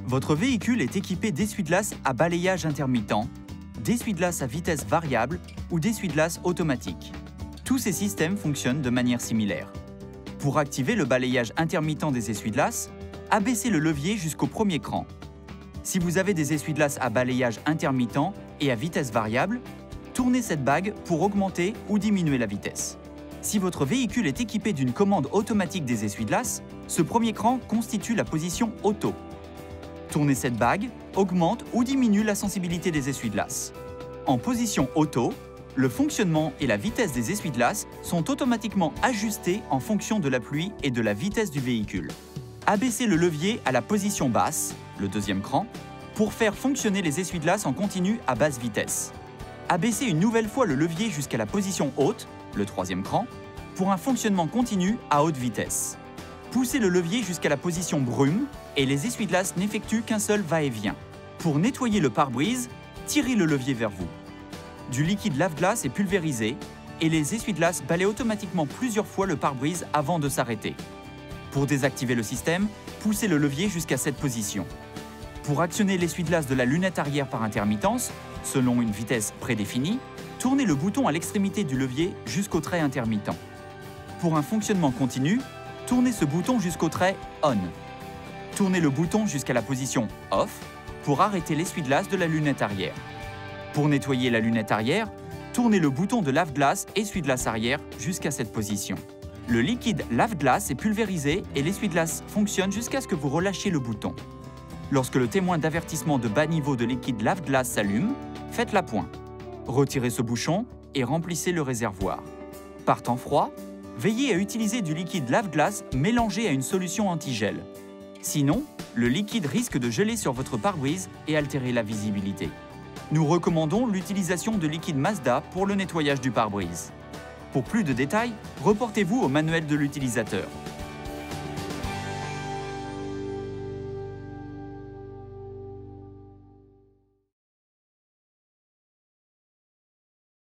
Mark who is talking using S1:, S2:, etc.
S1: Votre véhicule est équipé d'essuie-glaces à balayage intermittent, d'essuie-glaces à vitesse variable ou d'essuie-glaces automatiques. Tous ces systèmes fonctionnent de manière similaire. Pour activer le balayage intermittent des essuie-glaces, abaissez le levier jusqu'au premier cran. Si vous avez des essuie-glaces à balayage intermittent et à vitesse variable, tournez cette bague pour augmenter ou diminuer la vitesse. Si votre véhicule est équipé d'une commande automatique des essuie-glaces, ce premier cran constitue la position auto. Tournez cette bague, augmente ou diminue la sensibilité des essuie-glaces. En position auto, le fonctionnement et la vitesse des essuie-glaces sont automatiquement ajustés en fonction de la pluie et de la vitesse du véhicule. Abaissez le levier à la position basse, le deuxième cran, pour faire fonctionner les essuie-glaces en continu à basse vitesse. Abaissez une nouvelle fois le levier jusqu'à la position haute, le troisième cran, pour un fonctionnement continu à haute vitesse. Poussez le levier jusqu'à la position brume et les essuie-glaces n'effectuent qu'un seul va-et-vient. Pour nettoyer le pare-brise, tirez le levier vers vous. Du liquide lave-glace est pulvérisé et les essuie-glaces balayent automatiquement plusieurs fois le pare-brise avant de s'arrêter. Pour désactiver le système, poussez le levier jusqu'à cette position. Pour actionner l'essuie-glace de la lunette arrière par intermittence, selon une vitesse prédéfinie, tournez le bouton à l'extrémité du levier jusqu'au trait intermittent. Pour un fonctionnement continu, tournez ce bouton jusqu'au trait On. Tournez le bouton jusqu'à la position Off pour arrêter l'essuie-glace de la lunette arrière. Pour nettoyer la lunette arrière, tournez le bouton de lave-glace essuie-glace arrière jusqu'à cette position. Le liquide lave-glace est pulvérisé et l'essuie-glace fonctionne jusqu'à ce que vous relâchiez le bouton. Lorsque le témoin d'avertissement de bas niveau de liquide lave-glace s'allume, faites la point. Retirez ce bouchon et remplissez le réservoir. Par temps froid, veillez à utiliser du liquide lave-glace mélangé à une solution anti-gel. Sinon, le liquide risque de geler sur votre pare-brise et altérer la visibilité. Nous recommandons l'utilisation de liquide Mazda pour le nettoyage du pare-brise. Pour plus de détails, reportez-vous au manuel de l'utilisateur.